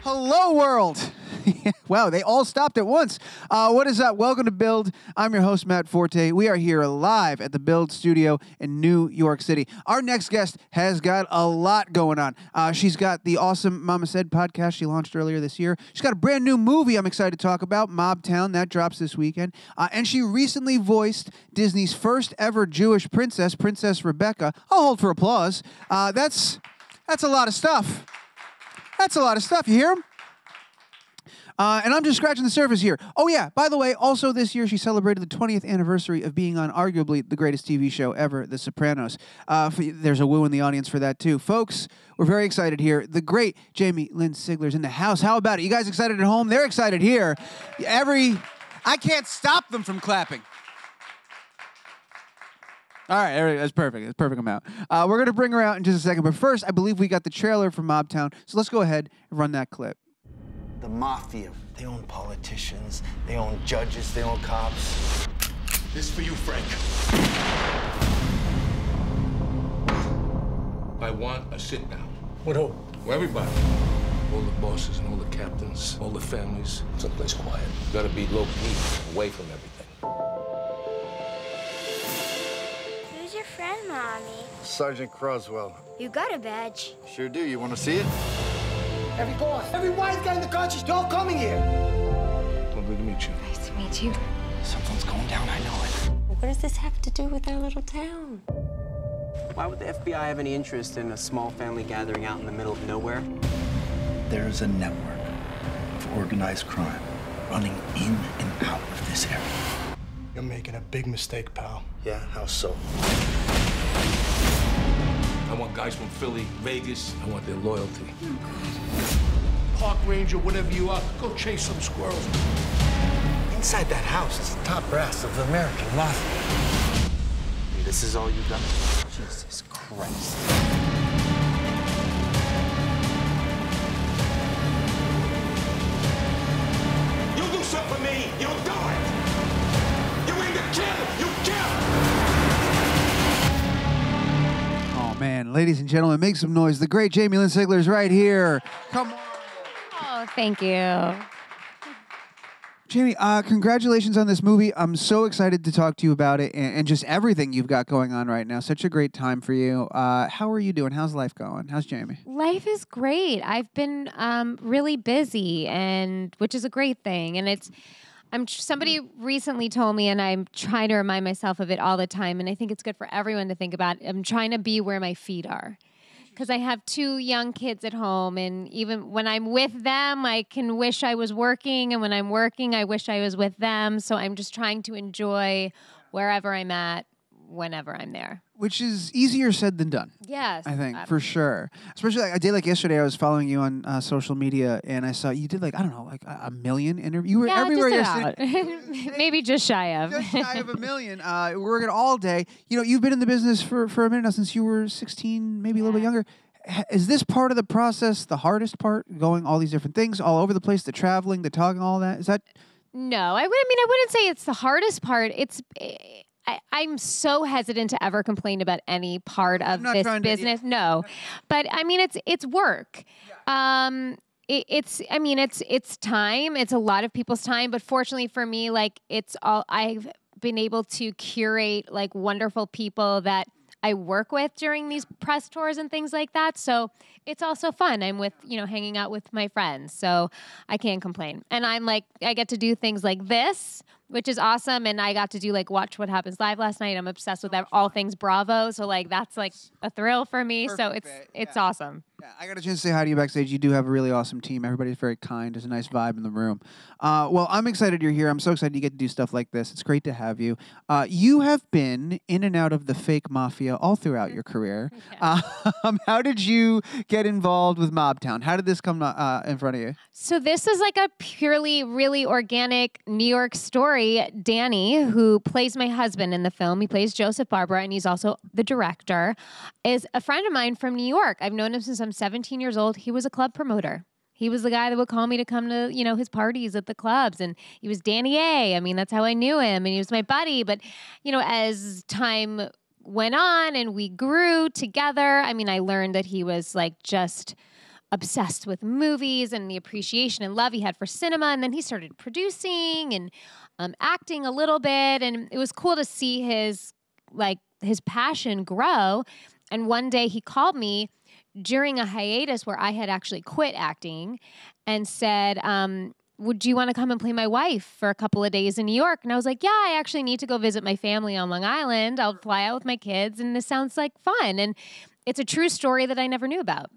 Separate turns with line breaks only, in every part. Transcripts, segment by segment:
Hello, world. Wow, they all stopped at once. What is up? Welcome to Build. I'm your host, Matt Forte. We are here live at the Build studio in New York City. Our next guest has got a lot going on. She's got the awesome Mama Said podcast she launched earlier this year. She's got a brand new movie I'm excited to talk about, Mobtown, that drops this weekend. And she recently voiced Disney's first ever Jewish princess, Princess Rebecca. I'll hold for applause. That's a lot of stuff. That's a lot of stuff. You hear him? And I'm just scratching the surface here. Oh, yeah. By the way, also this year, she celebrated the 20th anniversary of being on arguably the greatest TV show ever, The Sopranos. There's a woo in the audience for that, too. Folks, we're very excited here. The great Jamie-Lynn Sigler's in the house. How about it? You guys excited at home? They're excited here. I can't stop them from clapping. All right, that's perfect. That's a perfect amount. We're going to bring her out in just a second. But first, I believe we got the trailer for Mobtown. So let's go ahead and run that clip.
The Mafia. They own politicians. They own judges. They own cops.
This for you, Frank. I want a sit-down.
With who?
Well, everybody. All the bosses and all the captains, all the families. Someplace quiet. Gotta be low-key, away from everything.
Who's your friend, Mommy?
Sergeant Croswell.
You got a badge.
Sure do. You want to see it?
Every boss, every wise guy in the country's all coming here.
Lovely to meet you.
Nice to meet you.
Something's going down. I know it.
What does this have to do with our little town?
Why would the FBI have any interest in a small family gathering out in the middle of nowhere?
There's a network of organized crime running in and out of this area.
You're making a big mistake, pal.
Yeah, how so?
I want guys from Philly, Vegas. I want their loyalty.
Park ranger, whatever you are, go chase some squirrels.
Inside that house is the top brass of the American Mafia.
And this is all you got? Jesus Christ.
You do something for me, you'll do it. You aim to kill, you kill.
Oh, man. Ladies and gentlemen, make some noise. The great Jamie-Lynn Sigler is right here. Come on.
Oh, thank you.
Jamie, congratulations on this movie. I'm so excited to talk to you about it and just everything you've got going on right now. Such a great time for you. How are you doing? How's life going? How's Jamie?
Life is great. I've been really busy, and which is a great thing. And somebody recently told me, and I'm trying to remind myself of it all the time, and I think it's good for everyone to think about. I'm trying to be where my feet are. Because I have 2 young kids at home, and even when I'm with them, I can wish I was working, and when I'm working, I wish I was with them. So I'm just trying to enjoy wherever I'm at, whenever I'm there.
Which is easier said than done.
Yes.
I think, for sure. Especially, a day like yesterday, I was following you on social media, and I saw you did, I don't know, a million interviews. You were everywhere yesterday.
Maybe just shy of.
Just shy of a million. We're working all day. You know, you've been in the business for a minute now, since you were 16, maybe a little bit younger. Is this part of the process the hardest part, going all these different things, all over the place, the traveling, the talking, all that? Is that?
No, I wouldn't say it's the hardest part. I'm so hesitant to ever complain about any part of this business. No, but I mean, it's work. Yeah. It's time. It's a lot of people's time, but fortunately for me, I've been able to curate wonderful people that I work with during these press tours and things like that. So it's also fun. I'm hanging out with my friends. So I can't complain. And I get to do things like this, which is awesome. And I got to do Watch What Happens Live last night. I'm obsessed with all things Bravo. So that's a thrill for me.
Perfect.
So it's awesome.
Yeah, I got a chance to say hi to you backstage. You do have a really awesome team. Everybody's very kind. There's a nice vibe in the room. Well, I'm excited you're here. I'm so excited you get to do stuff like this. It's great to have you. You have been in and out of the fake mafia all throughout your career. Yeah. How did you get involved with Mobtown? How did this come in front of you?
So this is a purely, really organic New York story. Danny, who plays my husband in the film, he plays Joseph Barbara, and he's also the director, is a friend of mine from New York. I've known him since I'm 17 years old. He was a club promoter. He was the guy that would call me to come to, his parties at the clubs. And he was Danny A. I mean, that's how I knew him. And he was my buddy. But, as time went on and we grew together, I learned that he was just obsessed with movies and the appreciation and love he had for cinema. And then he started producing and acting a little bit. And it was cool to see his passion grow. And one day he called me during a hiatus where I had actually quit acting and said, would you want to come and play my wife for a couple of days in New York? And I was like, yeah, I actually need to go visit my family on Long Island. I'll fly out with my kids, and this sounds like fun. And it's a true story that I never knew about.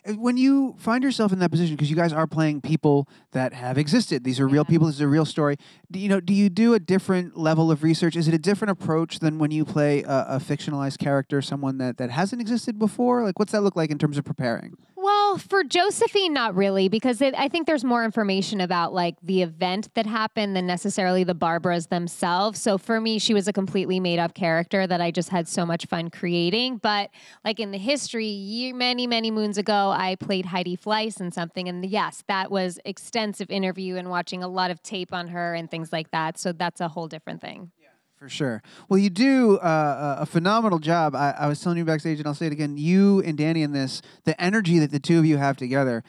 When you find yourself in that position, because you guys are playing people that have existed, these are real people, this is a real story. Do you do a different level of research? Is it a different approach than when you play a fictionalized character, someone that hasn't existed before? Like, what's that look like in terms of preparing?
Well, for Josephine, not really, because I think there's more information about like the event that happened than necessarily the Barbaras themselves. So for me, she was a completely made up character that I just had so much fun creating. But like in the history, many, many moons ago, I played Heidi Fleiss in something. And yes, that was extensive interview and watching a lot of tape on her and things like that. So that's a whole different thing.
For sure. Well, you do a phenomenal job. I was telling you backstage, and I'll say it again, you and Danny in this, the energy that the two of you have together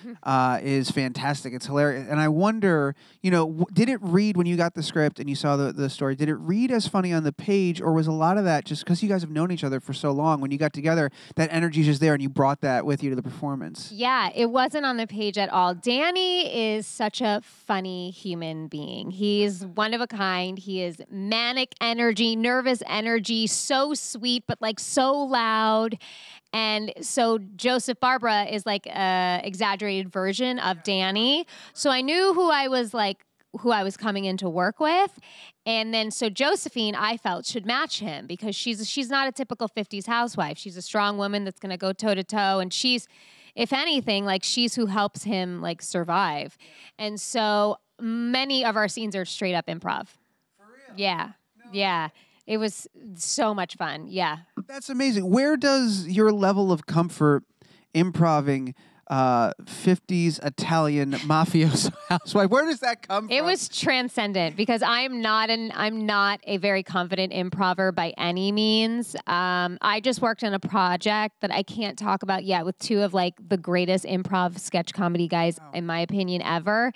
is fantastic. It's hilarious. And I wonder, did it read when you got the script and you saw the story, did it read as funny on the page, or was a lot of that just because you guys have known each other for so long, when you got together, that energy is just there and you brought that with you to the performance?
Yeah, it wasn't on the page at all. Danny is such a funny human being. He's one of a kind. He is manic energy, nervous energy, so sweet, but like so loud. And so Joseph Barbara is like a exaggerated version of Danny. So I knew who I was coming in to work with. And then so Josephine, I felt, should match him because she's not a typical 50s housewife. She's a strong woman that's going to go toe to toe. And she's, if anything, like she's who helps him like survive. And so many of our scenes are straight up improv.
For real?
Yeah. Yeah. It was so much fun. Yeah.
That's amazing. Where does your level of comfort improving 50s Italian mafioso housewife, where does that come from?
It was transcendent because I'm not a very confident improver by any means. I just worked on a project that I can't talk about yet with two of like the greatest improv sketch comedy guys, in my opinion, ever.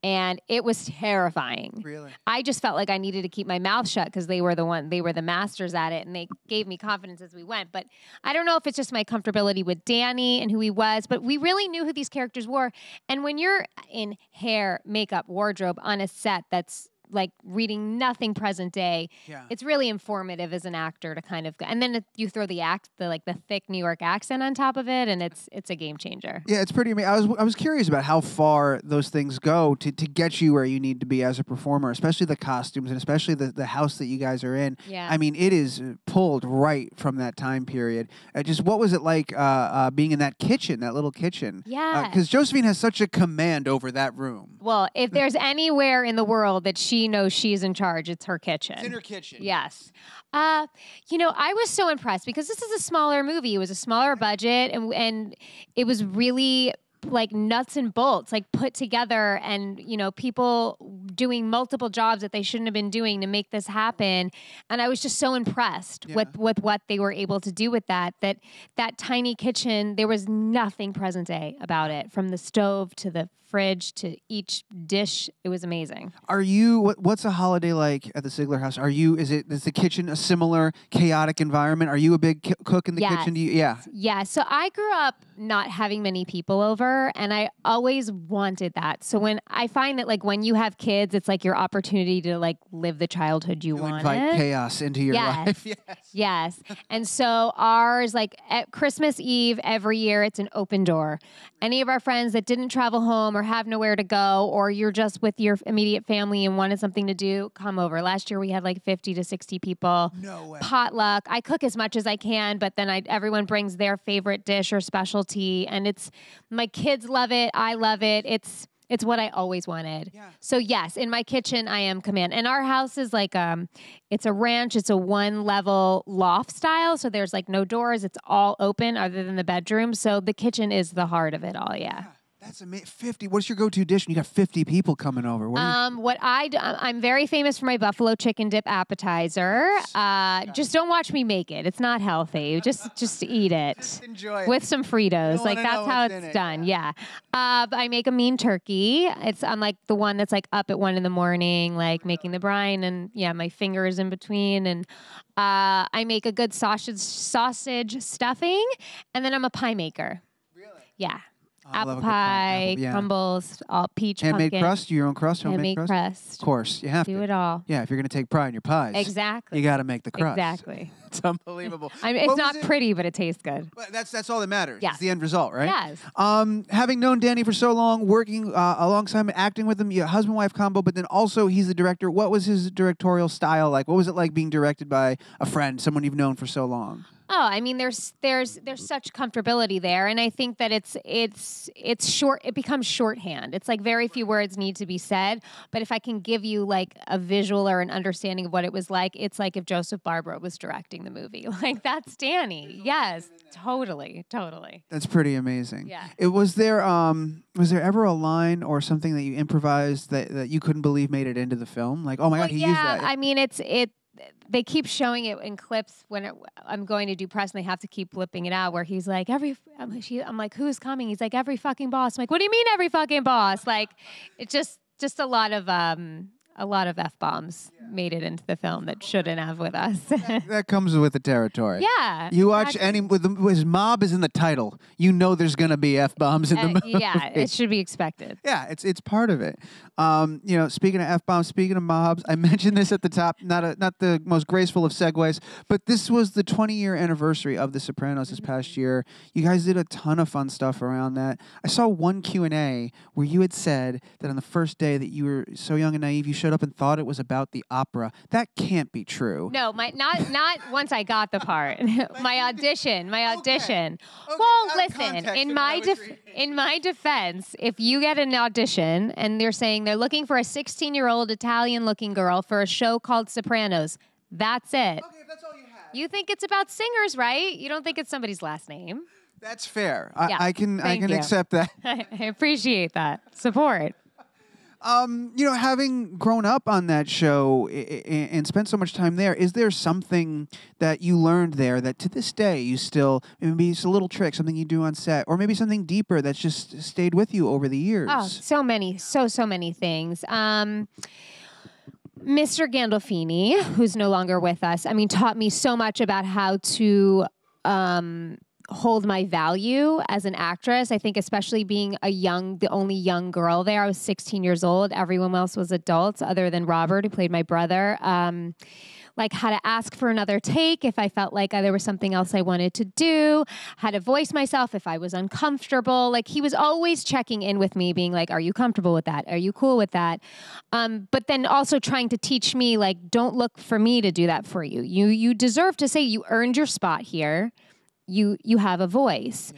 And it was terrifying.
Really?
I just felt like I needed to keep my mouth shut because they were the masters at it, and they gave me confidence as we went. But I don't know if it's just my comfortability with Danny and who he was, but we really knew who these characters were. And when you're in hair, makeup, wardrobe on a set that's like reading nothing present day, it's really informative as an actor to kind of, and then you throw the thick New York accent on top of it, and it's a game changer.
Yeah, it's pretty amazing. I was curious about how far those things go to get you where you need to be as a performer, especially the costumes and especially the house that you guys are in.
Yeah.
I mean, it is pulled right from that time period. Just what was it like being in that kitchen, that little kitchen?
Yeah.
Because Josephine has such a command over that room.
Well, if there's anywhere in the world that she knows she's in charge, it's her kitchen.
It's in her kitchen.
Yes. I was so impressed because this is a smaller movie. It was a smaller budget, and it was really like nuts and bolts, like put together, and people doing multiple jobs that they shouldn't have been doing to make this happen. And I was just so impressed with what they were able to do with that tiny kitchen. There was nothing present day about it, from the stove to the fridge to each dish. It was amazing.
Are you, what's a holiday like at the Sigler house? Is the kitchen a similar chaotic environment? Are you a big cook in the kitchen?
Yeah. So I grew up not having many people over, and I always wanted that. So when I find that, like, when you have kids, it's like your opportunity to like live the childhood you wanted.
Invite chaos into your life.
Yes. And so ours, like at Christmas Eve every year, it's an open door. Any of our friends that didn't travel home or have nowhere to go, or you're just with your immediate family and wanted something to do, come over. Last year we had like 50 to 60 people.
No way.
Potluck. I cook as much as I can, but then everyone brings their favorite dish or specialty, and my kids love it. I love it. It's what I always wanted. Yeah. So yes, in my kitchen, I am command. And our house is like, it's a ranch. It's a one-level loft style. So there's like no doors. It's all open other than the bedroom. So the kitchen is the heart of it all. Yeah.
That's 50. What's your go-to dish? You got 50 people coming over.
I'm very famous for my buffalo chicken dip appetizer. Just don't watch me make it. It's not healthy. Just eat it.
Just enjoy it.
With some Fritos. Like that's how it's done. Yeah. I make a mean turkey. I'm like the one that's like up at 1 a.m, like making the brine, and yeah, my fingers in between. And I make a good sausage stuffing, and then I'm a pie maker. Really? Yeah. Apple pie, crumbles, all peach
handmade
pumpkin.
Crust, your own crust,
handmade crust.
Of course, you have to
do it all.
Yeah, if you're going to take pride in your pies,
exactly,
you got to make the crust.
Exactly,
it's unbelievable.
It's not pretty, but it tastes good.
Well, that's all that matters.
Yes.
It's the end result, right?
Yes.
Having known Danny for so long, working alongside him, acting with him, you husband-wife combo, but then also he's the director. What was his directorial style like? What was it like being directed by a friend, someone you've known for so long?
Oh, I mean, there's such comfortability there, and I think that it's short. It becomes shorthand. It's like very few words need to be said, but if I can give you like a visual or an understanding of what it was like, it's like if Joseph Barbara was directing the movie. Like that's Danny. Yes, totally.
That's pretty amazing.
Yeah.
Was there ever a line or something that you improvised that you couldn't believe made it into the film? Like, oh my God, he used that.
I mean, they keep showing it in clips when I'm going to do press, and they have to keep blipping it out. Where he's like, I'm like, who's coming? He's like, every fucking boss. I'm like, what do you mean every fucking boss? Like, it's just a lot of F-bombs made it into the film that shouldn't have with us.
That comes with the territory.
Yeah.
You watch with mob is in the title. You know there's going to be F-bombs in the movie.
Yeah, it should be expected.
Yeah, it's part of it. Speaking of F-bombs, speaking of mobs, I mentioned this at the top, not the most graceful of segues, but this was the 20-year anniversary of The Sopranos this past year. You guys did a ton of fun stuff around that. I saw one Q&A where you had said that on the first day that you were so young and naive, you showed up and thought it was about the opera. That can't be true.
No, not once I got the part. my audition.
Okay,
Well, listen, in my defense, if you get an audition and they're saying they're looking for a 16-year-old Italian-looking girl for a show called Sopranos, that's it.
Okay, if that's all you have.
You think it's about singers, right? You don't think it's somebody's last name.
That's fair.
Yeah,
I can
you.
accept that.
I appreciate that support.
Having grown up on that show and spent so much time there, is there something that you learned there that to this day you still, maybe it's a little trick, something you do on set, or maybe something deeper that's just stayed with you over the years?
Oh, so many things. Mr. Gandolfini, who's no longer with us, taught me so much about how to hold my value as an actress. I think especially being the only young girl there. I was 16 years old. Everyone else was adults other than Robert, who played my brother. Like how to ask for another take if I felt like there was something else I wanted to do, how to voice myself if I was uncomfortable. Like he was always checking in with me, being like, are you comfortable with that? Are you cool with that? But then also trying to teach me, like, don't look for me to do that for you. You deserve to say you earned your spot here. You have a voice.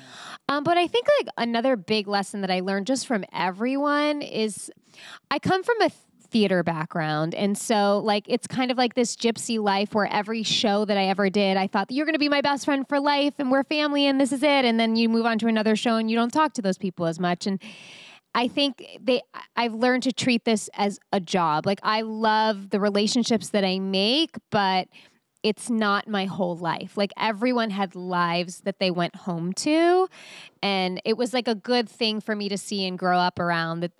Yeah. But I think like another big lesson that I learned just from everyone is I come from a theater background. And so like it's kind of like this gypsy life where every show that I ever did, I thought you're going to be my best friend for life and we're family and this is it. And then you move on to another show and you don't talk to those people as much. And I think I've learned to treat this as a job. Like I love the relationships that I make, but it's not my whole life. Like everyone had lives that they went home to. And it was like a good thing for me to see and grow up around that,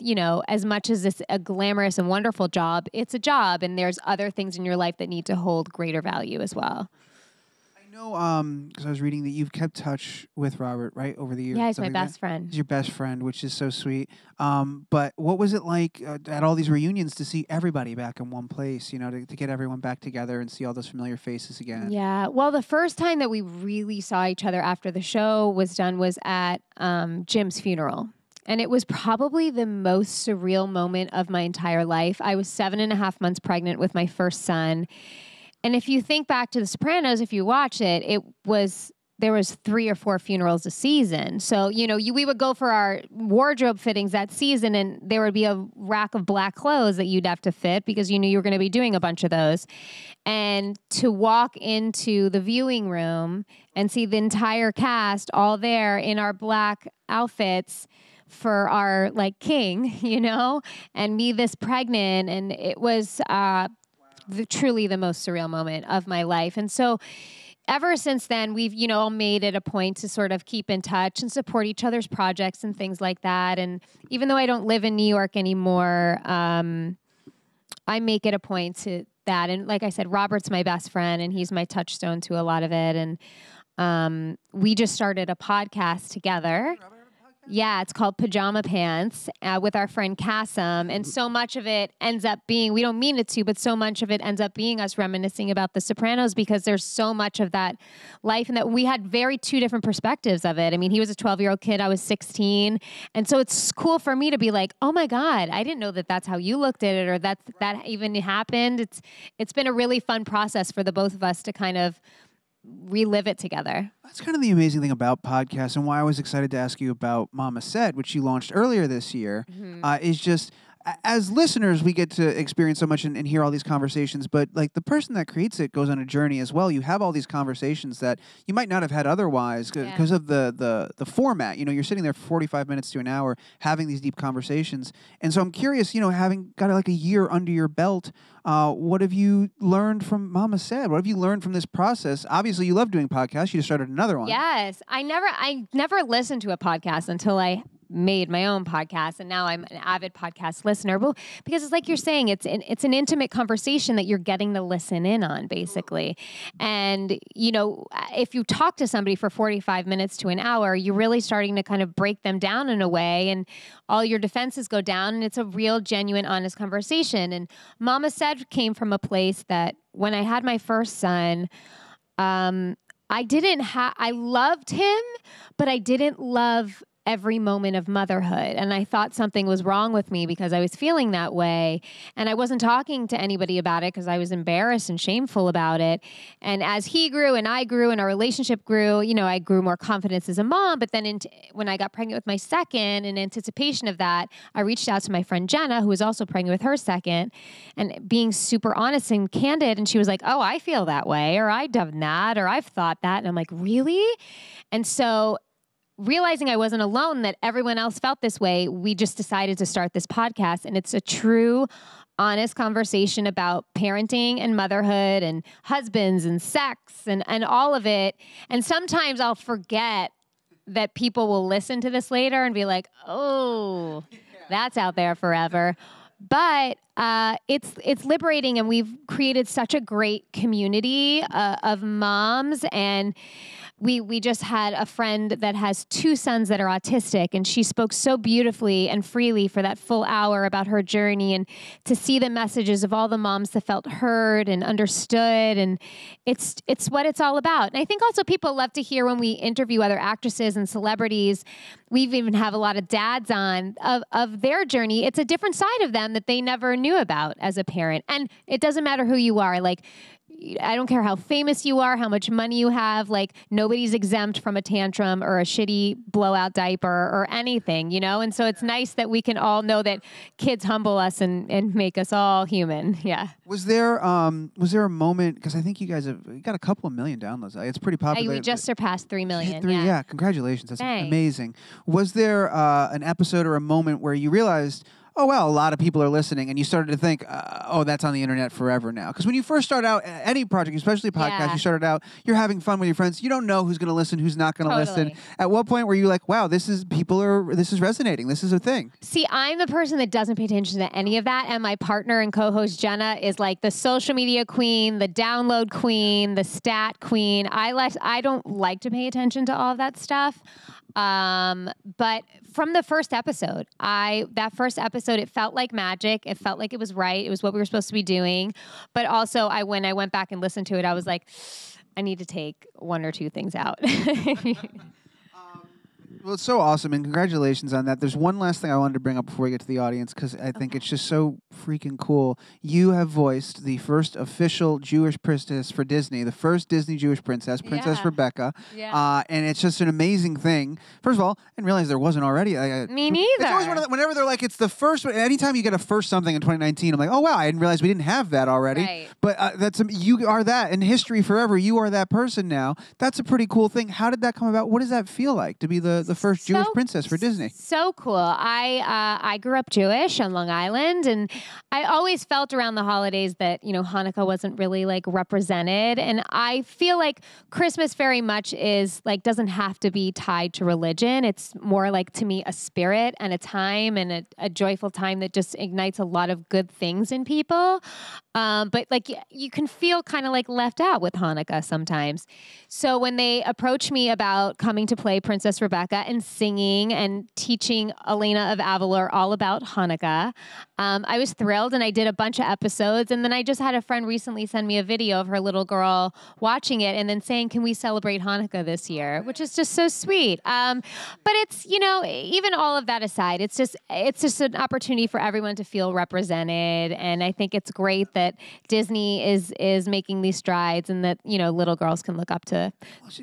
as much as it's a glamorous and wonderful job, it's a job. And there's other things in your life that need to hold greater value as well.
I know, because I was reading that you've kept touch with Robert, right, over the years.
Yeah, he's my best friend.
He's your best friend, which is so sweet. But what was it like at all these reunions to see everybody back in one place, to get everyone back together and see all those familiar faces again?
Yeah, well, the first time that we really saw each other after the show was done was at Jim's funeral. And it was probably the most surreal moment of my entire life. I was 7.5 months pregnant with my first son. And if you think back to The Sopranos, if you watch it, there was 3 or 4 funerals a season. So, we would go for our wardrobe fittings that season and there would be a rack of black clothes that you'd have to fit because you knew you were going to be doing a bunch of those. And to walk into the viewing room and see the entire cast all there in our black outfits for our like king, you know, and me this pregnant. And it was truly the most surreal moment of my life. And so ever since then, we've, you know, made it a point to sort of keep in touch and support each other's projects and things like that. And even though I don't live in New York anymore, I make it a point to that. And like I said, Robert's my best friend and he's my touchstone to a lot of it. And we just started a podcast together. Yeah, it's called Pajama Pants with our friend Kassam. And so much of it ends up being, we don't mean it to, but so much of it ends up being us reminiscing about The Sopranos because there's so much of that life and that we had very two different perspectives of it. I mean, he was a 12-year-old kid. I was 16. And so it's cool for me to be like, oh my God, I didn't know that that's how you looked at it or that even happened. It's been a really fun process for the both of us to kind of relive it together.
That's kind of the amazing thing about podcasts and why I was excited to ask you about Mama Said, which you launched earlier this year, is just as listeners, we get to experience so much and hear all these conversations, but like the person that creates it goes on a journey as well. You have all these conversations that you might not have had otherwise because of the format. You know, you're sitting there for 45 minutes to an hour having these deep conversations. And so I'm curious, you know, having got like a year under your belt, what have you learned from Mama Said? What have you learned from this process? Obviously, you love doing podcasts. You just started another one.
Yes. I never listened to a podcast until I made my own podcast, and now I'm an avid podcast listener. Well, because it's like you're saying, it's an intimate conversation that you're getting to listen in on, basically. And you know, if you talk to somebody for 45 minutes to an hour, you're really starting to kind of break them down in a way, and all your defenses go down, and it's a real, genuine, honest conversation. And Mama Said came from a place that when I had my first son, I loved him, but I didn't love every moment of motherhood. And I thought something was wrong with me because I was feeling that way. And I wasn't talking to anybody about it because I was embarrassed and shameful about it. And as he grew and I grew and our relationship grew, you know, I grew more confidence as a mom. But then when I got pregnant with my second, in anticipation of that, I reached out to my friend Jenna, who was also pregnant with her second, and being super honest and candid. And she was like, oh, I feel that way, or I've done that, or I've thought that. And I'm like, really? And so realizing I wasn't alone, that everyone else felt this way, we just decided to start this podcast. And it's a true, honest conversation about parenting and motherhood and husbands and sex and all of it. And sometimes I'll forget that people will listen to this later and be like, oh, that's out there forever. But it's liberating, and we've created such a great community of moms. And we just had a friend that has two sons that are autistic, and she spoke so beautifully and freely for that full hour about her journey, and to see the messages of all the moms that felt heard and understood. And it's what it's all about. And I think also people love to hear when we interview other actresses and celebrities. We've even have a lot of dads on of their journey. It's a different side of them that they never knew about as a parent. And it doesn't matter who you are. Like, I don't care how famous you are, how much money you have, like nobody's exempt from a tantrum or a shitty blowout diaper or anything, you know? And so it's nice that we can all know that kids humble us and make us all human. Yeah.
Was there a moment, because I think you guys you got a couple of million downloads. It's pretty popular.
We just surpassed 3 million.
Yeah, congratulations. That's
Thanks.
amazing. Was there an episode or a moment where you realized, oh, well, a lot of people are listening, and you started to think, oh, that's on the internet forever now? Because when you first start out any project, especially a podcast, you started out, you're having fun with your friends. You don't know who's going to listen, who's not going to listen. At what point were you like, wow, this is resonating. This is a thing? See,
I'm the person that doesn't pay attention to any of that, and my partner and co-host Jenna is like the social media queen, the download queen, the stat queen. I don't like to pay attention to all of that stuff. But from the first episode, it felt like magic. It felt like it was right. It was what we were supposed to be doing. But also when I went back and listened to it, I was like, I need to take one or two things out.
Well, it's so awesome, and congratulations on that. There's one last thing I wanted to bring up before we get to the audience, because I think it's just so freaking cool. You have voiced the first official Jewish princess for Disney, the first Disney Jewish princess, Princess Rebecca. Yeah. And it's just an amazing thing. First of all, I didn't realize there wasn't already.
Me neither.
It's always whenever they're like, it's the first one. Anytime you get a first something in 2019, I'm like, oh, wow, I didn't realize we didn't have that already.
Right.
But you are that in history forever. You are that person now. That's a pretty cool thing. How did that come about? What does that feel like to be the the first Jewish princess for Disney.
So cool. I grew up Jewish on Long Island, and I always felt around the holidays that, Hanukkah wasn't really like represented. And I feel like Christmas very much is like, doesn't have to be tied to religion. It's more like, to me, a spirit and a time and a joyful time that just ignites a lot of good things in people. But like you can feel kind of like left out with Hanukkah sometimes. So when they approached me about coming to play Princess Rebecca and singing and teaching Elena of Avalor all about Hanukkah, I was thrilled, and I did a bunch of episodes. And then I just had a friend recently send me a video of her little girl watching it and then saying, "Can we celebrate Hanukkah this year?" Which is just so sweet. But it's, even all of that aside, it's just an opportunity for everyone to feel represented. And I think it's great that Disney is making these strides, and that, little girls can look up to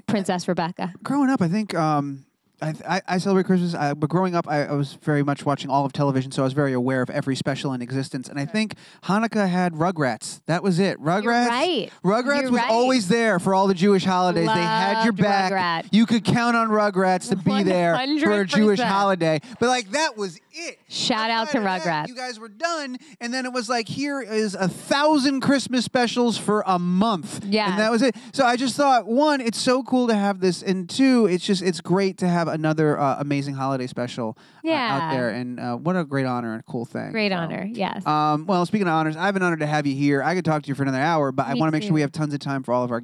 Princess Rebecca.
Growing up, I think I celebrate Christmas, but growing up, I was very much watching all of television, so I was very aware of every special in existence. And I think Hanukkah had Rugrats. That was it. Rugrats.
You're right.
Rugrats was always there for all the Jewish holidays. They had your back.
Rugrats.
You could count on Rugrats to be there for a Jewish
100%.
holiday. But like that was it.
Shout out to Rugrats.
You guys were done, and then it was like, here is 1,000 Christmas specials for a month.
Yeah.
And that was it. So I just thought, one, it's so cool to have this, and two, it's great to have another amazing holiday special out there. And what a great honor and a cool thing.
Great honor, yes.
Well, speaking of honors, I've been honored to have you here. I could talk to you for another hour, but I want to make sure we have tons of time for all of our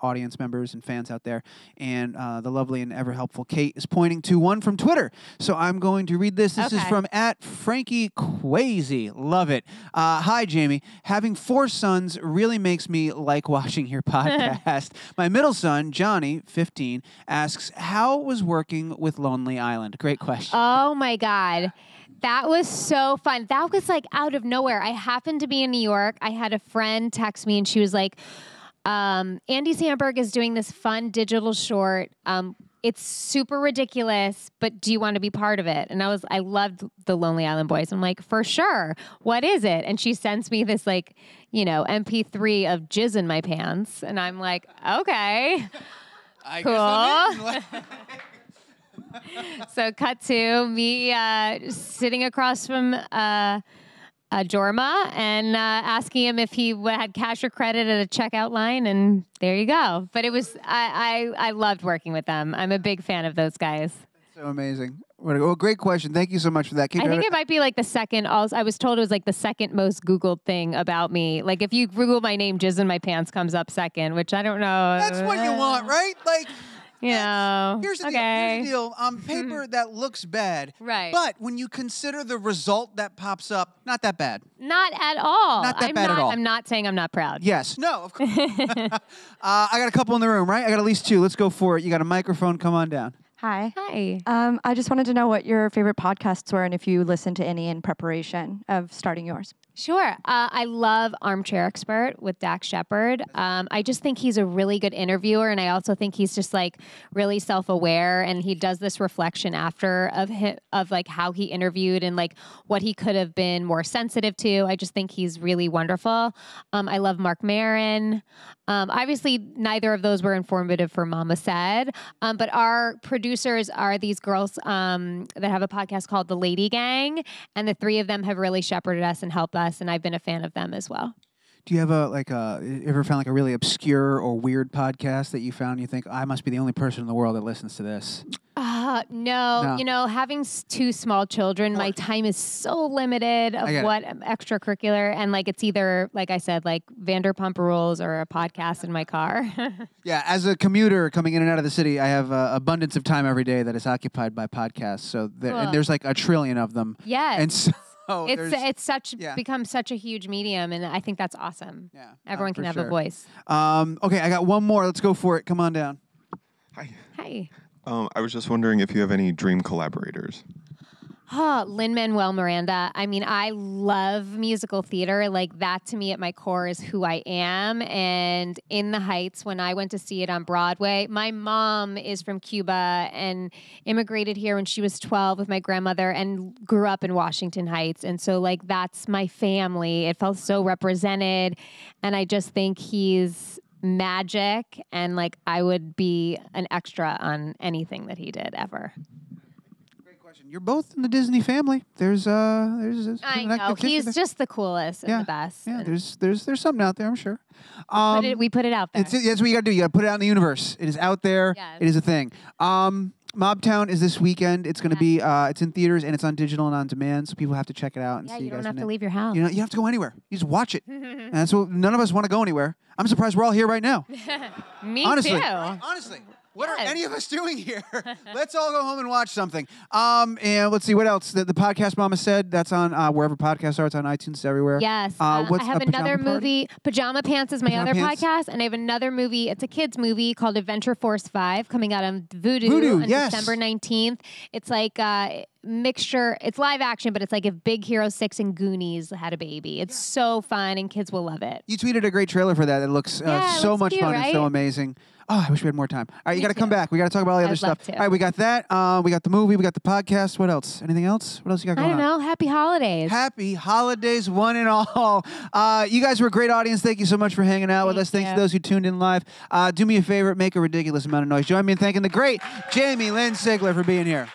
audience members and fans out there. And the lovely and ever helpful Kate is pointing to one from Twitter. So I'm going to read this. This is from @FrankieQuazy. Love it. Hi, Jamie. Having 4 sons really makes me like watching your podcast. My middle son, Johnny, 15, asks, how was working with Lonely Island? Great question.
Oh, my God. That was so fun. That was like out of nowhere. I happened to be in New York. I had a friend text me, and she was like, Andy Samberg is doing this fun digital short. It's super ridiculous, but do you want to be part of it? And I loved the Lonely Island Boys. I'm like, for sure. What is it? And she sends me this MP3 of jizz in my pants. And I'm like, okay, cool. So cut to me sitting across from Jorma and asking him if he had cash or credit at a checkout line, and there you go. But it was I loved working with them. I'm a big fan of those guys.
So amazing. Well, great question. Thank you so much for that.
I think it might be like the second. I was told it was like the second most Googled thing about me. Like if you Google my name, jizz in my pants comes up second, which I don't know.
That's what you want, right? Like. Here's the deal. Here's the deal. On paper, that looks bad.
Right.
But when you consider the result that pops up, not that bad.
Not at all.
Not that bad at all.
I'm not saying I'm not proud.
Yes. No, of course. I got a couple in the room, right? I got at least 2. Let's go for it. You got a microphone. Come on down.
Hi.
Hi.
I just wanted to know what your favorite podcasts were and if you listened to any in preparation of starting yours.
Sure. I love Armchair Expert with Dax Shepard. I just think he's a really good interviewer, and I also think he's just like really self-aware, and he does this reflection after of like how he interviewed and like what he could have been more sensitive to. I just think he's really wonderful. I love Mark Maron. Obviously, neither of those were informative for Mama Said, but our producers are these girls that have a podcast called The Lady Gang, and the 3 of them have really shepherded us and helped us, and I've been a fan of them as well.
Do you have ever found like a really obscure or weird podcast that you found you think, I must be the only person in the world that listens to this?
No. You know, having 2 small children, my time is so limited of what extracurricular, and like it's either, like I said, like Vanderpump Rules or a podcast in my car.
Yeah, as a commuter coming in and out of the city, I have abundance of time every day that is occupied by podcasts. So and there's like a trillion of them.
Yes.
And so
become such a huge medium, and I think that's awesome.
Yeah,
everyone can have a voice.
Okay, I got one more. Let's go for it. Come on down.
Hi.
I was just wondering if you have any dream collaborators.
Lin-Manuel Miranda. I mean, I love musical theater. Like that to me at my core is who I am. And In the Heights, when I went to see it on Broadway, my mom is from Cuba and immigrated here when she was 12 with my grandmother and grew up in Washington Heights. And so like that's my family. It felt so represented. And I just think he's magic, and like I would be an extra on anything that he did ever.
Great question. You're both in the Disney family. There's
I know he's just the coolest and the best.
Yeah,
and
there's something out there, I'm sure.
we put it out there.
That's what you got to do. You got to put it out in the universe. It is out there.
Yes.
It is a thing. Mobtown is this weekend. It's going to be, it's in theaters and it's on digital and on demand, so people have to check it out and see
you
you guys.
don't have to leave your house.
You know, you have to go anywhere. You just watch it. And that's what none of us want to go anywhere. I'm surprised we're all here right now.
Me
Honestly.
too.
Honestly. What are any of us doing here? Let's all go home and watch something. And let's see what else. The podcast Mama said, that's on wherever podcasts are. It's on iTunes, it's everywhere.
Yes. I have another movie. Pajama Pants is my other podcast. And I have another movie. It's a kids movie called Adventure Force 5 coming out on Vudu on December 19th. It's like mixture. It's live action, but it's like if Big Hero 6 and Goonies had a baby. It's so fun and kids will love it.
You tweeted a great trailer for that. It looks so much fun and so amazing. Oh, I wish we had more time. All right, you got to come back. We got to talk about all the other stuff. All right, we got that. We got the movie. We got the podcast. What else? Anything else? What else you got going on?
I don't know. Happy holidays.
Happy holidays, one and all. You guys were a great audience. Thank you so much for hanging out with us. Thanks to those who tuned in live. Do me a favor. Make a ridiculous amount of noise. Join me in thanking the great Jamie-Lynn Sigler for being here.